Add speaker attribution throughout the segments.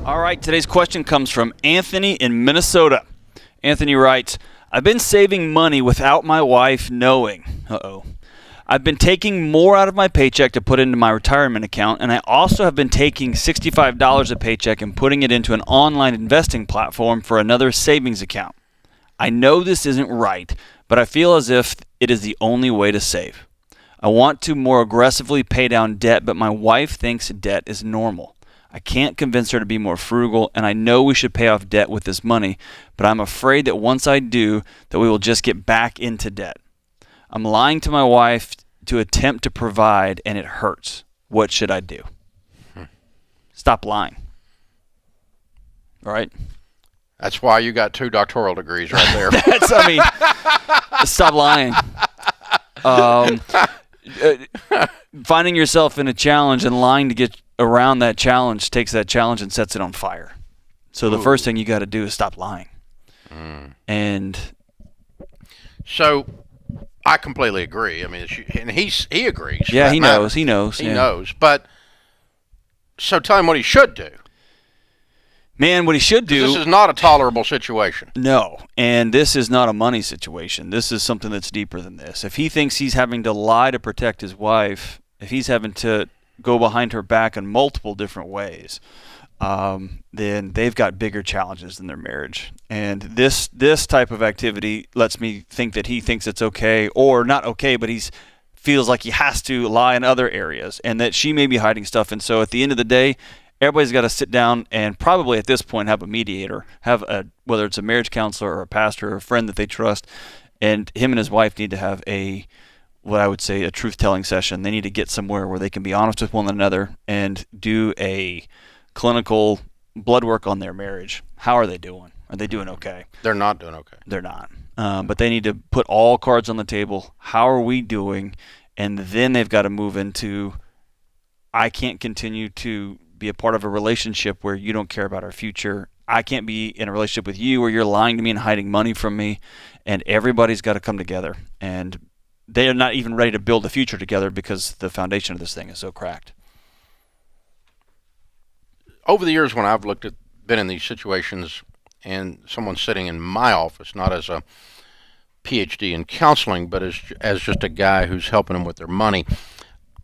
Speaker 1: All right, today's question comes from Anthony in Minnesota. Anthony writes, I've been saving money without my wife knowing. I've been taking more out of my paycheck to put into my retirement account, and I also have been taking $65 a paycheck and putting it into an online investing platform for another savings account. I know this isn't right, but I feel as if it is the only way to save. I want to more aggressively pay down debt, but my wife thinks debt is normal. I can't convince her to be more frugal, and I know we should pay off debt with this money, but I'm afraid that once I do, that we will just get back into debt. I'm lying to my wife to attempt to provide, and it hurts. What should I do? Stop lying. All right?
Speaker 2: That's why you got 2 doctoral degrees right there.
Speaker 1: Stop lying. Finding yourself in a challenge and lying to get around that challenge takes that challenge and sets it on fire. So the first thing you got to do is stop lying. And
Speaker 2: so I completely agree. I mean, and he agrees.
Speaker 1: Yeah, he knows.
Speaker 2: He knows. But so tell him what he should do.
Speaker 1: Man, what he should do...
Speaker 2: This is not a tolerable situation.
Speaker 1: No, and this is not a money situation. This is something that's deeper than this. If he thinks he's having to lie to protect his wife, if he's having to go behind her back in multiple different ways, then they've got bigger challenges in their marriage. And this type of activity lets me think that he thinks it's okay, or not okay, but he's feels like he has to lie in other areas, and that she may be hiding stuff. And so at the end of the day, everybody's got to sit down and probably at this point have a mediator, whether it's a marriage counselor or a pastor or a friend that they trust, and him and his wife need to have what I would say a truth-telling session. They need to get somewhere where they can be honest with one another and do a clinical blood work on their marriage. How are they doing? Are they doing okay?
Speaker 2: They're not doing okay.
Speaker 1: They're not. But they need to put all cards on the table. How are we doing? And then they've got to move into, I can't continue to be a part of a relationship where you don't care about our future. I can't be in a relationship with you where you're lying to me and hiding money from me. And everybody's got to come together. And they are not even ready to build a future together because the foundation of this thing is so cracked.
Speaker 2: Over the years when I've been in these situations and someone's sitting in my office, not as a PhD in counseling, but as just a guy who's helping them with their money,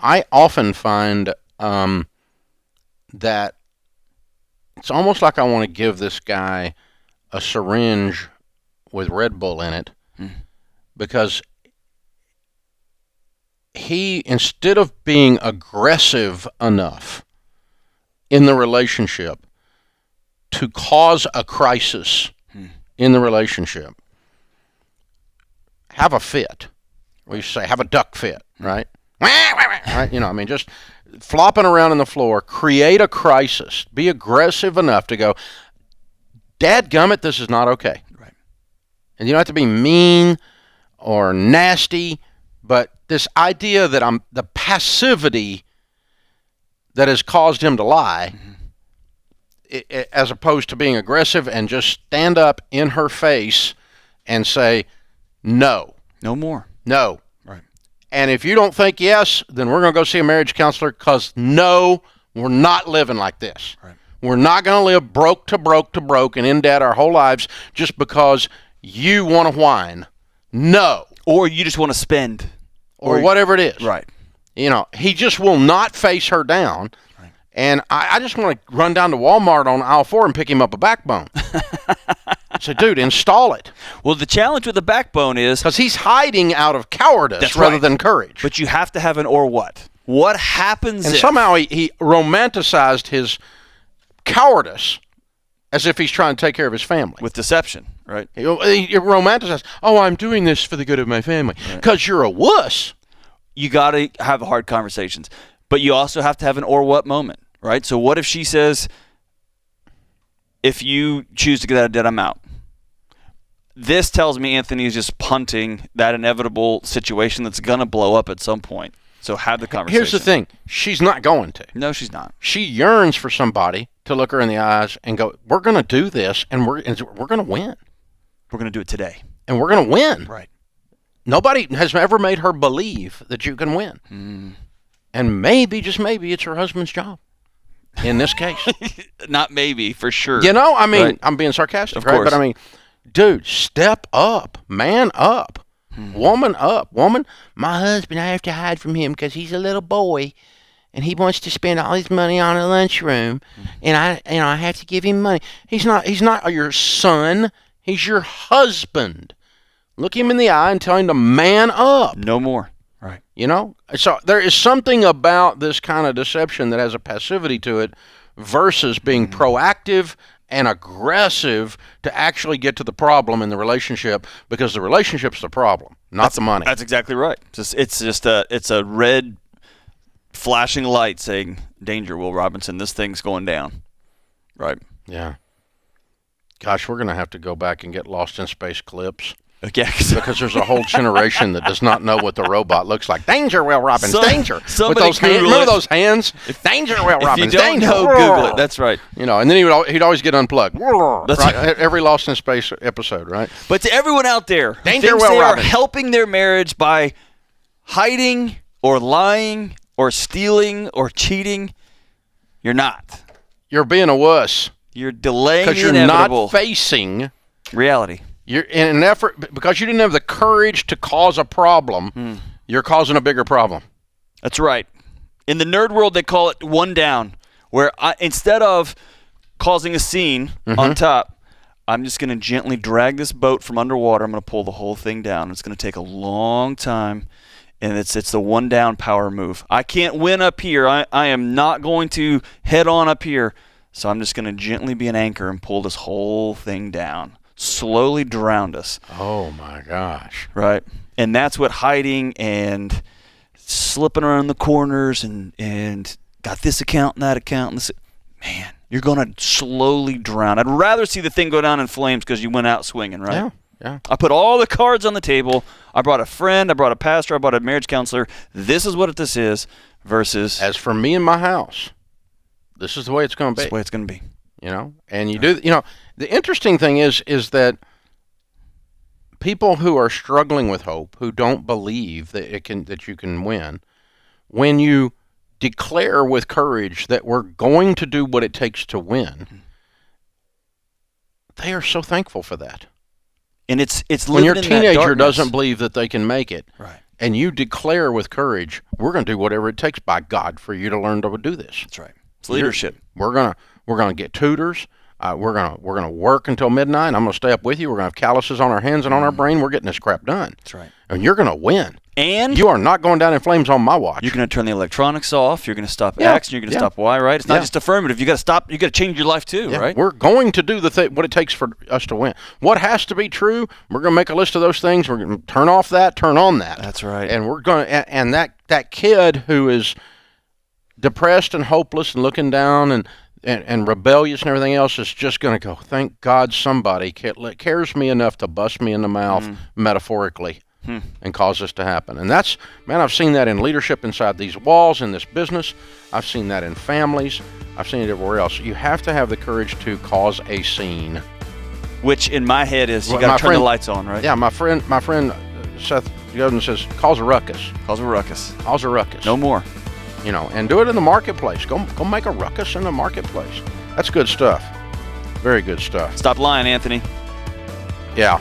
Speaker 2: I often find that it's almost like I want to give this guy a syringe with Red Bull in it, because he, instead of being aggressive enough in the relationship to cause a crisis in the relationship, have a fit. We say have a duck fit, right? Right? Just flopping around on the floor, create a crisis, be aggressive enough to go, dadgummit, this is not okay.
Speaker 1: Right.
Speaker 2: And you don't have to be mean or nasty, but this idea that the passivity that has caused him to lie, as opposed to being aggressive and just stand up in her face and say, no.
Speaker 1: No more.
Speaker 2: No.
Speaker 1: Right.
Speaker 2: And if you don't think yes, then we're going to go see a marriage counselor, because no, we're not living like this.
Speaker 1: Right.
Speaker 2: We're not going to live broke to broke to broke and in debt our whole lives just because you want to whine. No.
Speaker 1: Or you just want to spend.
Speaker 2: Or whatever it is.
Speaker 1: Right.
Speaker 2: He just will not face her down.
Speaker 1: Right.
Speaker 2: And I just want to run down to Walmart on aisle 4 and pick him up a backbone. So, dude, install it.
Speaker 1: Well, the challenge with the backbone is...
Speaker 2: because he's hiding out of cowardice rather than courage.
Speaker 1: But you have to have an or what. What happens
Speaker 2: and
Speaker 1: if...
Speaker 2: somehow he romanticized his cowardice as if he's trying to take care of his family.
Speaker 1: With deception, right?
Speaker 2: He romanticized, I'm doing this for the good of my family. Because you're a wuss.
Speaker 1: You got to have hard conversations. But you also have to have an or what moment, right? So what if she says, if you choose to get out of debt, I'm out. This tells me Anthony is just punting that inevitable situation that's going to blow up at some point. So have the conversation.
Speaker 2: Here's the thing. She's not going to.
Speaker 1: No, she's not.
Speaker 2: She yearns for somebody to look her in the eyes and go, we're going to do this, and we're going to win.
Speaker 1: We're going to do it today.
Speaker 2: And we're going to win.
Speaker 1: Right.
Speaker 2: Nobody has ever made her believe that you can win. And maybe, just maybe, it's her husband's job. in this case.
Speaker 1: Not maybe, for sure.
Speaker 2: You know, I mean,
Speaker 1: Right.
Speaker 2: I'm being sarcastic,
Speaker 1: Of
Speaker 2: right?
Speaker 1: course.
Speaker 2: But I mean, dude, step up, man up, woman up, woman. My husband, I have to hide from him because he's a little boy, and he wants to spend all his money on a lunchroom, and I have to give him money. He's not your son. He's your husband. Look him in the eye and tell him to man up.
Speaker 1: No more. Right.
Speaker 2: You know, so there is something about this kind of deception that has a passivity to it versus being proactive and aggressive to actually get to the problem in the relationship, because the relationship's the problem, not the money.
Speaker 1: That's exactly right. It's a red flashing light saying, danger, Will Robinson, this thing's going down. Right.
Speaker 2: Yeah. Gosh, we're going to have to go back and get Lost in Space clips.
Speaker 1: Yeah,
Speaker 2: Because there's a whole generation that does not know what the robot looks like. Danger, Will Robbins, danger. With
Speaker 1: somebody
Speaker 2: those hands,
Speaker 1: Google
Speaker 2: remember
Speaker 1: it.
Speaker 2: those hands? Danger, Will
Speaker 1: If you
Speaker 2: Robbins,
Speaker 1: don't
Speaker 2: danger.
Speaker 1: know, Google it. That's right.
Speaker 2: You know, and then he'd always get unplugged.
Speaker 1: That's
Speaker 2: right?
Speaker 1: right.
Speaker 2: Every Lost in Space episode, right?
Speaker 1: But to everyone out there who
Speaker 2: Danger,
Speaker 1: thinks
Speaker 2: Will
Speaker 1: they are
Speaker 2: Robinson.
Speaker 1: helping their marriage by hiding or lying or stealing or cheating, you're not.
Speaker 2: You're being a wuss
Speaker 1: You're delaying
Speaker 2: because
Speaker 1: the
Speaker 2: you're
Speaker 1: inevitable
Speaker 2: not facing.
Speaker 1: reality.
Speaker 2: You're in an effort because you didn't have the courage to cause a problem. You're causing a bigger problem.
Speaker 1: That's right. In the nerd world, they call it one down, where instead of causing a scene on top, I'm just going to gently drag this boat from underwater. I'm going to pull the whole thing down. It's going to take a long time, and it's the one down power move. I can't win up here. I am not going to head on up here, so I'm just going to gently be an anchor and pull this whole thing down. Slowly drown us.
Speaker 2: Oh my gosh.
Speaker 1: Right. And that's what hiding and slipping around the corners and got this account and that account. And this, man, you're going to slowly drown. I'd rather see the thing go down in flames because you went out swinging, right?
Speaker 2: Yeah.
Speaker 1: I put all the cards on the table. I brought a friend. I brought a pastor. I brought a marriage counselor. This is what this is versus
Speaker 2: As for me and my house, this is the way it's going to
Speaker 1: this
Speaker 2: be.
Speaker 1: is the way it's going to be.
Speaker 2: You know, and you do. You know, the interesting thing is that people who are struggling with hope, who don't believe that you can win, when you declare with courage that we're going to do what it takes to win, they are so thankful for that.
Speaker 1: And it's
Speaker 2: When your
Speaker 1: living in that
Speaker 2: teenager
Speaker 1: darkness.
Speaker 2: doesn't believe that they can make it,
Speaker 1: Right.
Speaker 2: and you declare with courage, we're going to do whatever it takes by God for you to learn to do this.
Speaker 1: That's right. It's leadership.
Speaker 2: We're gonna get tutors. We're gonna work until midnight. I'm gonna stay up with you. We're gonna have calluses on our hands and on our brain. We're getting this crap done.
Speaker 1: That's right.
Speaker 2: And you're gonna win.
Speaker 1: And
Speaker 2: You are not going down in flames on my watch.
Speaker 1: you're going to turn the electronics off. You're going to stop
Speaker 2: Yeah,
Speaker 1: X, and you're going to
Speaker 2: yeah.
Speaker 1: stop Y, right? It's not
Speaker 2: Yeah.
Speaker 1: just affirmative. You got to stop. You got to change your life too,
Speaker 2: Yeah,
Speaker 1: right?
Speaker 2: We're going to do what it takes for us to win. What has to be true? We're gonna make a list of those things. We're gonna turn off that, turn on that.
Speaker 1: That's right.
Speaker 2: And we're gonna and that kid who is depressed and hopeless and looking down and rebellious and everything else is just going to go, thank God somebody cares me enough to bust me in the mouth metaphorically and cause this to happen. And that's, man, I've seen that in leadership inside these walls, in this business. I've seen that in families. I've seen it everywhere else. You have to have the courage to cause a scene.
Speaker 1: Which in my head is you
Speaker 2: Well,
Speaker 1: got
Speaker 2: my
Speaker 1: to turn the
Speaker 2: friend-
Speaker 1: lights on, right?
Speaker 2: Yeah, my friend Seth Godin says, cause a ruckus.
Speaker 1: Cause a ruckus.
Speaker 2: Cause a ruckus.
Speaker 1: No more.
Speaker 2: You know, and do it in the marketplace. Go make a ruckus in the marketplace. That's good stuff. Very good stuff.
Speaker 1: Stop lying, Anthony.
Speaker 2: Yeah.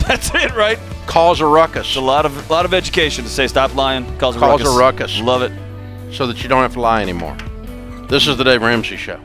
Speaker 1: That's it, right?
Speaker 2: Cause a ruckus
Speaker 1: It's a lot of education to say stop lying, cause a
Speaker 2: Cause
Speaker 1: ruckus.
Speaker 2: a ruckus.
Speaker 1: Love it.
Speaker 2: so that you don't have to lie anymore. This is the Dave Ramsey Show.